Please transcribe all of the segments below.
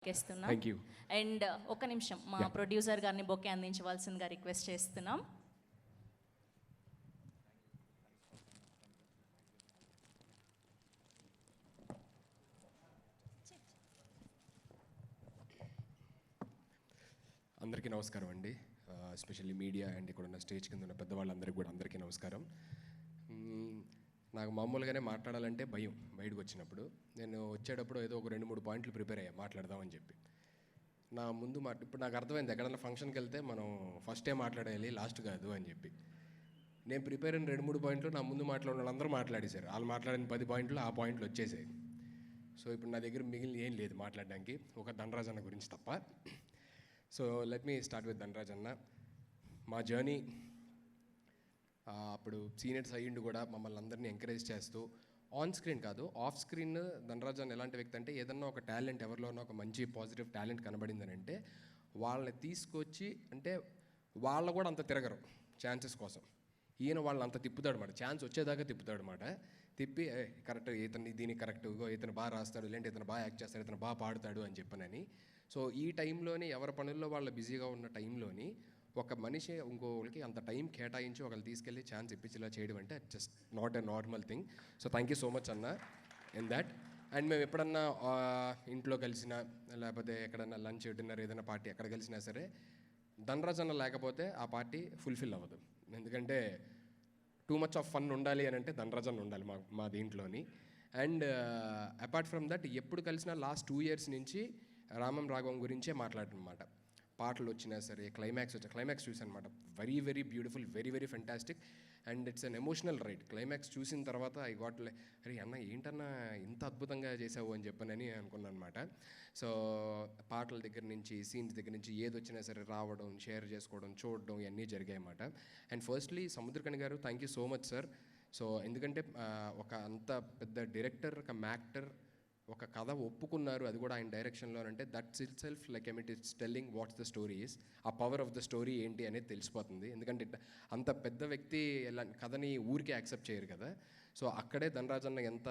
ఎక్కేస్తున్నా. Thank you. And ఒక నిమిషం మా ప్రొడ్యూసర్ గారిని బొకే అందించవలసిందిగా రిక్వెస్ట్ చేస్తున్నాం. అందరికీ నమస్కారం అండి. ఎస్పెషల్లీ మీడియా అండ్ ఇక్కడ ఉన్న స్టేజ్ కింద ఉన్న పెద్దవాళ్ళందరికీ కూడా అందరికీ నమస్కారం. నాకు మామూలుగానే మాట్లాడాలంటే భయం. బయటకు వచ్చినప్పుడు నేను వచ్చేటప్పుడు ఏదో ఒక 2-3 పాయింట్లు ప్రిపేర్ అయ్యా మాట్లాడదామని చెప్పి. నా ముందు ఇప్పుడు నాకు అర్థమైంది ఎక్కడైనా ఫంక్షన్కి వెళ్తే మనం ఫస్టే మాట్లాడేయాలి, లాస్ట్ కాదు అని చెప్పి. నేను ప్రిపేర్ అయిన 2-3 పాయింట్లు నా ముందు మాట్లాడిన వాళ్ళందరూ మాట్లాడేశారు. వాళ్ళు మాట్లాడిన 10 పాయింట్లు ఆ పాయింట్లు వచ్చేసాయి. సో ఇప్పుడు నా దగ్గర మిగిలిన ఏం లేదు మాట్లాడడానికి, ఒక ధనరాజ్ అన్న గురించి తప్ప. So let me start with Dhanraj అన్న. మా జర్నీ అప్పుడు సీనియర్స్ అయ్యిండు కూడా మమ్మల్ని అందరినీ ఎంకరేజ్ చేస్తూ ఆన్ స్క్రీన్ కాదు ఆఫ్ స్క్రీన్ ధనరాజ్ అన్న ఎలాంటి వ్యక్తి అంటే ఏదన్నా ఒక టాలెంట్ ఎవరిలోనో ఒక మంచి పాజిటివ్ టాలెంట్ కనబడిందని అంటే వాళ్ళని తీసుకొచ్చి అంటే వాళ్ళు కూడా అంత తిరగరు ఛాన్సెస్ కోసం. ఈయన వాళ్ళని అంత తిప్పుతాడు అన్నమాట, ఛాన్స్ వచ్చేదాకా తిప్పుతాడు అనమాట. తిప్పి కరెక్ట్ ఇతను దీనికి కరెక్ట్, ఇతను బాగా రాస్తాడు, లేదంటే ఇతను బాగా యాక్ట్ చేస్తాడు, ఇతను బాగా పాడుతాడు అని చెప్పనని. సో ఈ టైంలోని ఎవరి పనుల్లో వాళ్ళు బిజీగా ఉన్న టైంలోని ఒక మనిషి ఇంకోళ్ళకి అంత టైం కేటాయించి ఒకళ్ళు తీసుకెళ్ళి ఛాన్స్ ఇప్పించేలా చేయడం అంటే just not a normal thing. So thank you so much అన్న ఇన్ దాట్. అండ్ మేము ఎప్పుడన్నా ఇంట్లో కలిసినా లేకపోతే ఎక్కడన్నా లంచ్ డిన్నర్ ఏదైనా పార్టీ ఎక్కడ కలిసినా సరే ధనరాజ్ అన్న లేకపోతే ఆ పార్టీ ఫుల్ఫిల్ అవ్వదు. ఎందుకంటే టూ మచ్ ఆఫ్ ఫన్ ఉండాలి అని అంటే ధనరాజ్ అన్న ఉండాలి మా దీంట్లోని. అండ్ అపార్ట్ ఫ్రమ్ దట్ ఎప్పుడు కలిసినా లాస్ట్ 2 years నుంచి రామం రాఘవం గురించే మాట్లాడనమాట. పాటలు వచ్చినా సరే క్లైమాక్స్ చూసాను అనమాట. Very very beautiful, very very fantastic. And it's an emotional ride. Climax చూసిన తర్వాత ఐ గాట్ అరే అన్న ఏంటన్నా ఇంత అద్భుతంగా చేసావు అని చెప్పనని అనుకున్నాను అనమాట. సో పాటల దగ్గర నుంచి సీన్స్ దగ్గర నుంచి ఏది వచ్చినా సరే రావడం, షేర్ చేసుకోవడం, చూడడం ఇవన్నీ జరిగాయి అన్నమాట. అండ్ ఫస్ట్లీ సముద్రకని గారు thank you so much sir. So ఎందుకంటే ఒక అంత పెద్ద డైరెక్టర్ ఒక యాక్టర్ ఒక కథ ఒప్పుకున్నారు, అది కూడా ఆయన డైరెక్షన్లో అంటే that's it self like it it's telling what's the story is. ఆ పవర్ ఆఫ్ ద స్టోరీ ఏంటి అనేది తెలిసిపోతుంది. ఎందుకంటే అంత పెద్ద వ్యక్తి ఎలా కథని ఊరికే యాక్సెప్ట్ చేయరు కదా. సో అక్కడే ధనరాజ్ అన్న ఎంత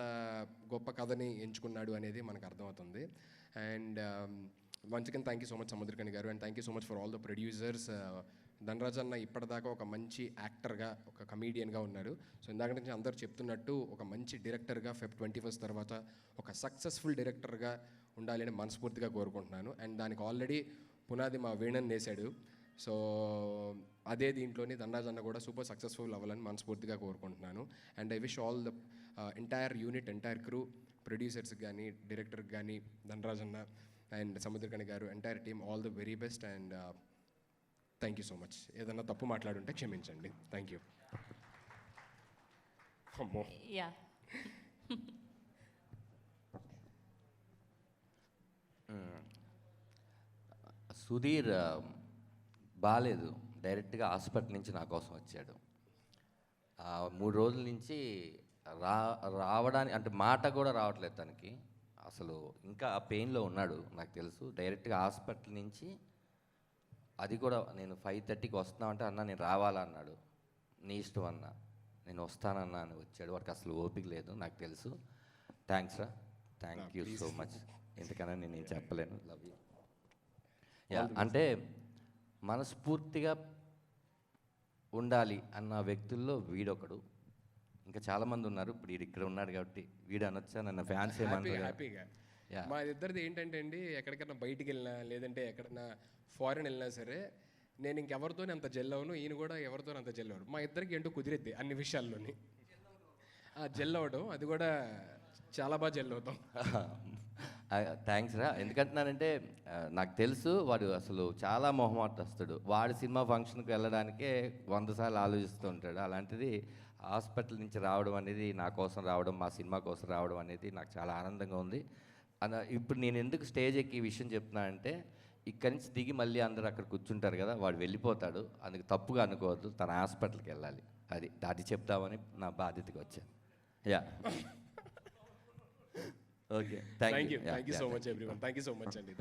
గొప్ప కథని ఎంచుకున్నాడు అనేది మనకు అర్థమవుతుంది. And once again thank you so much Samuthirakani garu. And thank you so much for all the producers. Dhanraj అన్న ఇప్పటిదాకా ఒక మంచి యాక్టర్గా, ఒక కమీడియన్గా ఉన్నారు. సో ఇందాక నుంచి అందరూ చెప్తున్నట్టు ఒక మంచి డైరెక్టర్గా Feb 21 తర్వాత ఒక సక్సెస్ఫుల్ డైరెక్టర్గా ఉండాలని మనస్ఫూర్తిగా కోరుకుంటున్నాను. అండ్ దానికి ఆల్రెడీ పునాది మా వేణన్ వేశాడు. సో అదే దీంట్లోని ధనరాజ్ అన్న కూడా సూపర్ సక్సెస్ఫుల్ అవ్వాలని మనస్ఫూర్తిగా కోరుకుంటున్నాను. And I wish all the entire unit, entire crew, ప్రొడ్యూసర్స్కి కానీ డైరెక్టర్కి కానీ ధనరాజ్ అన్న and Samuthirakani garu entire team all the very best. And thank you so much. ఏదన్నా తప్పు మాట్లాడుంటే క్షమించండి. Thank you. అమ్మో యా సుధీర్ బాగాలేదు, డైరెక్ట్గా హాస్పిటల్ నుంచి నా కోసం వచ్చాడు. 3 రోజుల నుంచి రావడానికి అంటే మాట కూడా రావట్లేదు తనకి. అసలు ఇంకా ఆ పెయిన్లో ఉన్నాడు నాకు తెలుసు. డైరెక్ట్గా హాస్పిటల్ నుంచి అది కూడా నేను 5:30కి వస్తున్నామంటే అన్న నేను రావాలా అన్నాడు. నీ ఇష్టం అన్న, నేను వస్తానన్నా అని వచ్చాడు. వాడికి అసలు ఓపిక లేదు నాకు తెలుసు. థ్యాంక్స్ రా, థ్యాంక్ యూ సో మచ్. ఎందుకన్నా నేను చెప్పలేను. Love you. యా అంటే మనస్ఫూర్తిగా ఉండాలి అన్న వ్యక్తుల్లో వీడొకడు. ఇంకా చాలామంది ఉన్నారు. ఇప్పుడు వీడు ఇక్కడ ఉన్నాడు కాబట్టి వీడు అనొచ్చా నన్ను ఫ్యాన్స్ ఏమన్నారు. హ్యాపీగా మా ఇద్దరిది ఏంటంటే అండి, ఎక్కడికైనా బయటికి వెళ్ళినా లేదంటే ఎక్కడైనా ఫారెన్ వెళ్ళినా సరే నేను ఇంకెవరితోనే అంత జెల్ అవ్వను, ఈయన కూడా ఎవరితో అంత జెల్ అవ్వడు. మా ఇద్దరికి ఏంటో కుదిరిద్ది అన్ని విషయాల్లోని. జెల్ అవ్వడం అది కూడా చాలా బాగా జెల్ అవుతాం. థ్యాంక్స్ రా. ఎందుకంటున్నానంటే నాకు తెలుసు వాడు అసలు చాలా మొహమాటస్తుడు. వాడి సినిమా ఫంక్షన్కి వెళ్ళడానికే 100 సార్లు ఆలోచిస్తూ ఉంటాడు. అలాంటిది హాస్పిటల్ నుంచి రావడం అనేది, నా కోసం రావడం, మా సినిమా కోసం రావడం అనేది నాకు చాలా ఆనందంగా ఉంది. ఇప్పుడు నేను ఎందుకు స్టేజ్ ఎక్కి ఈ విషయం చెప్తున్నా అంటే ఇక్కడి నుంచి దిగి మళ్ళీ అందరూ అక్కడ కూర్చుంటారు కదా, వాడు వెళ్ళిపోతాడు. అందుకు తప్పుగా అనుకోవద్దు, తన హాస్పిటల్కి వెళ్ళాలి. అది చెప్తామని నా బాధ్యతగా వచ్చాను. Yeah okay, thank you so much everyone. Thank you so much అండి.